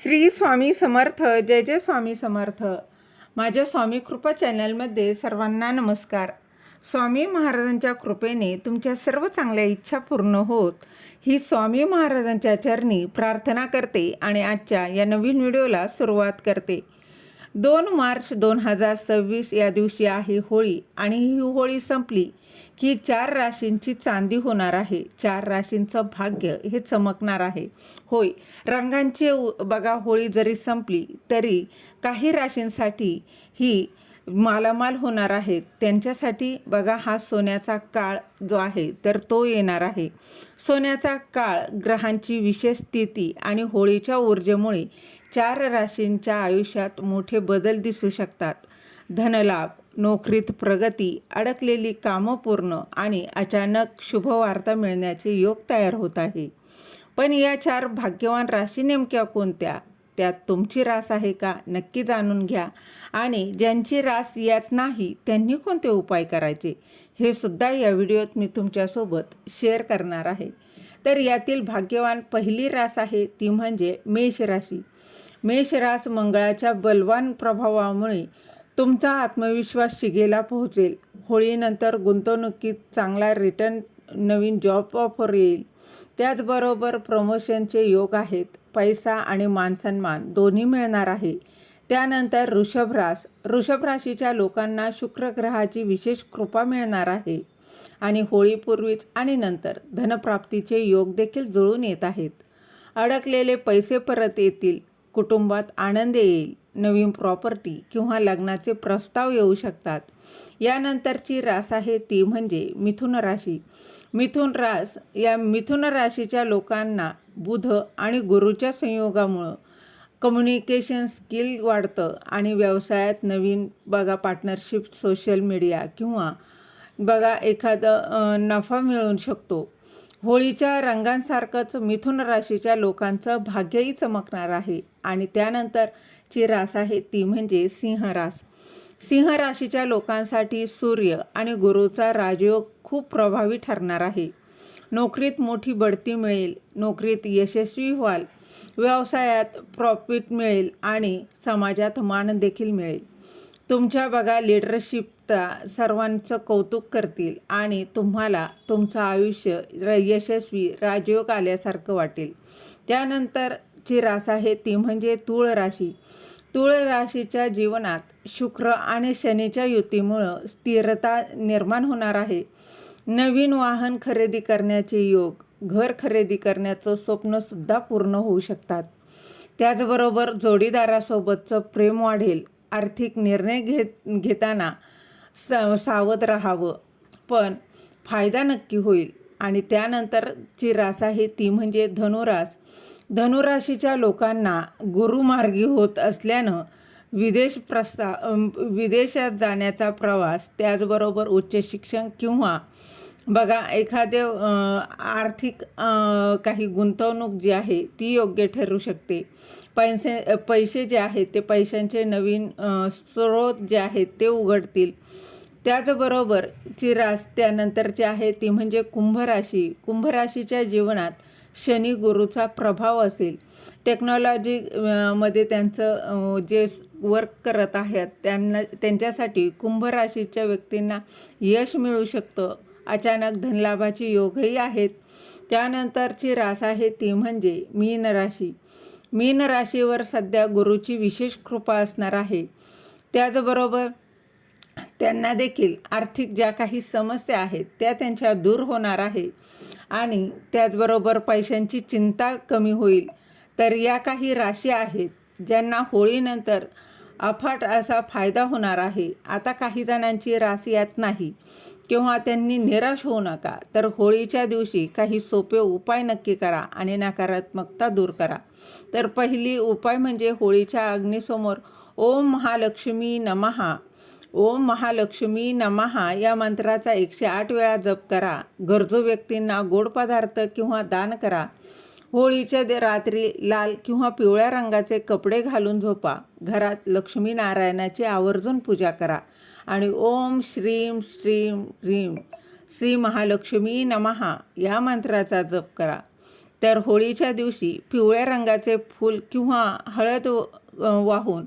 श्री स्वामी समर्थ. जय जय स्वामी समर्थ. माझ्या स्वामी कृपा चॅनलमध्ये सर्वांना नमस्कार. स्वामी महाराजांच्या कृपेने तुमच्या सर्व चांगल्या इच्छा पूर्ण होत ही स्वामी महाराजांच्या चरणी प्रार्थना करते आणि आजच्या या नवीन व्हिडिओला सुरुवात करते. 2 मार्च 2026 या दिवशी आहे होळी आणि ही होळी संपली की 4 राशींची चांदी होणार आहे. 4 राशींचं भाग्य हे चमकणार आहे. होय, रंगांचे बघा, होळी जरी संपली तरी काही राशींसाठी ही मालामाल होणार आहेत. त्यांच्यासाठी बघा, हा सोन्याचा काळ जो आहे तर तो येणार आहे. सोन्याचा काळ, ग्रहांची विशेष स्थिती आणि होळीच्या ऊर्जेमुळे 4 राशींच्या आयुष्यात मोठे बदल दिसू शकतात. धनलाभ, नोकरीत प्रगती, अडकलेली कामं पूर्ण आणि अचानक शुभवार्ता मिळण्याचे योग तयार होत आहे. पण या 4 भाग्यवान राशी नेमक्या कोणत्या? त्यात तुमची रास आहे का? नक्की जाणून घ्या. आणि ज्यांची रास यात नाही त्यांनी कोणते उपाय करायचे हे सुद्धा या व्हिडिओत मी तुमच्यासोबत शेअर करणार आहे. तर यातील भाग्यवान पहिली रास आहे ती म्हणजे मेष राशी. मेष रास मंगळाच्या बलवान प्रभावामुळे तुमचा आत्मविश्वास शिगेला पोहोचेल. होळीनंतर गुंतवणुकीत चांगला रिटर्न, नवीन जॉब ऑफर येईल. त्याचबरोबर प्रमोशनचे योग आहेत. पैसा आणि मानसन्मान दोन्ही मिळणार आहे. त्यानंतर वृषभ राशीच्या लोकांना शुक्र ग्रहाची विशेष कृपा मिळणार आहे आणि होळीपूर्वीच आणि नंतर धनप्राप्तीचे योग देखील जुळून येत आहेत. अडकलेले पैसे परत येतील. कुटुंबात आनंद येईल. नवीन प्रॉपर्टी किंवा लग्नाचे प्रस्ताव येऊ शकतात. यानंतरची रास आहे ती म्हणजे मिथुन राशी. मिथुन राशीच्या लोकांना बुध आणि गुरुच्या संयोगामुळं कम्युनिकेशन स्किल वाढतं आणि व्यवसायात नवीन बघा पार्टनरशिप, सोशल मीडिया किंवा बघा एखादं नफा मिळू शकतो. होळीच्या रंगांसारखंच मिथुन राशीच्या लोकांचं भाग्यही चमकणार आहे. आणि त्यानंतरची रास आहे ती म्हणजे सिंह रास. सिंह राशीच्या लोकांसाठी सूर्य आणि गुरुचा राजयोग खूप प्रभावी ठरणार आहे. नोकरीत मोठी बढती मिळेल. नोकरीत यशस्वी व्हाल. व्यवसायात प्रॉफिट मिळेल आणि समाजात मान देखील मिळेल. तुमच्या बघा लिडरशिपचा सर्वांचं कौतुक करतील आणि तुम्हाला तुमचं आयुष्य यशस्वी राजयोग आल्यासारखं वाटेल. त्यानंतरची रास आहे ती म्हणजे तूळ राशी. तूळ राशीच्या जीवनात शुक्र आणि शनीच्या युतीमुळं स्थिरता निर्माण होणार आहे. नवीन वाहन खरेदी करण्याचे योग, घर खरेदी करण्याचं स्वप्नसुद्धा पूर्ण होऊ शकतात. त्याचबरोबर जोडीदारासोबतचं प्रेम वाढेल. आर्थिक निर्णय घेताना सावध राहावं, पण फायदा नक्की होईल. आणि त्यानंतरची रास आहे ती म्हणजे धनुरास. धनुराशीच्या लोकांना गुरुमार्गी होत असल्यानं विदेशात जाण्याचा प्रवास, त्याचबरोबर उच्च शिक्षण किंवा बघा एखादे आर्थिक काही गुंतवणूक जी आहे ती योग्य ठरू शकते. पैसे जे आहेत ते पैशांचे नवीन स्रोत जे आहेत ते उघडतील. त्याचबरोबरची रास त्यानंतरची आहे ती म्हणजे कुंभ राशी. कुंभ राशीच्या जीवनात शनी गुरुचा प्रभाव असेल. टेक्नॉलॉजी मध्ये त्यांचं जे वर्क करत आहेत त्यांच्यासाठी कुंभ राशीच्या व्यक्तींना यश मिळू शकतं. अचानक धनलाभाचे योगही आहेत. त्यानंतरची रास आहे ती म्हणजे मीन राशी. मीन राशीवर सध्या गुरुची विशेष कृपा असणार आहे. त्याचबरोबर त्यांना देखील आर्थिक ज्या काही समस्या आहेत त्या त्यांच्या दूर होणार आहे आणि त्याचबरोबर पैशांची चिंता कमी होईल. तर या काही राशी आहेत ज्यांना होळीनंतर अफाट असा फायदा होणार आहे. आता काही जणांची रास यात नाही किंवा त्यांनी निराश होऊ नका. तर होळीच्या दिवशी काही सोपे उपाय नक्की करा आणि नकारात्मकता दूर करा. तर पहिली उपाय म्हणजे होळीच्या अग्नीसमोर ओम महालक्ष्मी नमः, ओम महालक्ष्मी नमः या मंत्राचा 108 वेळा जप करा. गरजू व्यक्तींना गोड पदार्थ किंवा दान करा. होळीच्या रात्री लाल किंवा पिवळ्या रंगाचे कपडे घालून झोपा. घरात लक्ष्मीनारायणाची आवर्जून पूजा करा आणि ओम श्रीम श्रीम ह्रीम श्री महालक्ष्मी नमः या मंत्राचा जप करा. तर होळीच्या दिवशी पिवळ्या रंगाचे फूल किंवा हळद वाहून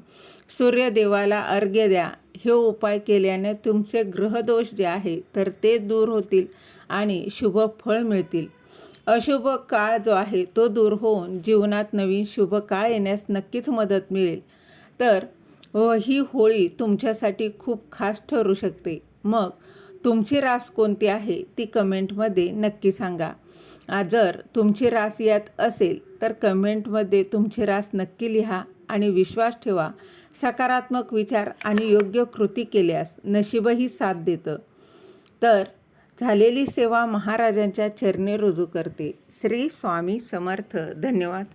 सूर्यदेवाला अर्घ्य द्या. हे उपाय केल्याने तुमचे ग्रहदोष जे आहे तर ते दूर होतील आणि शुभ फळ मिळतील. अशुभ काळ जो आहे तो दूर होऊन जीवनात नवीन शुभ काळ येण्यास नक्कीच मदत मिळेल. तर ही होळी तुमच्यासाठी खूप खास ठरू शकते. मग तुमची रास कोणती आहे ती कमेंटमध्ये नक्की सांगा. जर तुमची रास यात असेल तर कमेंटमध्ये तुमची रास नक्की लिहा आणि विश्वास ठेवा, सकारात्मक विचार आणि योग्य कृती केल्यास नशीबही साथ देतं. तर झालेली सेवा महाराजांच्या चरणी रुजू करते. श्री स्वामी समर्थ. धन्यवाद.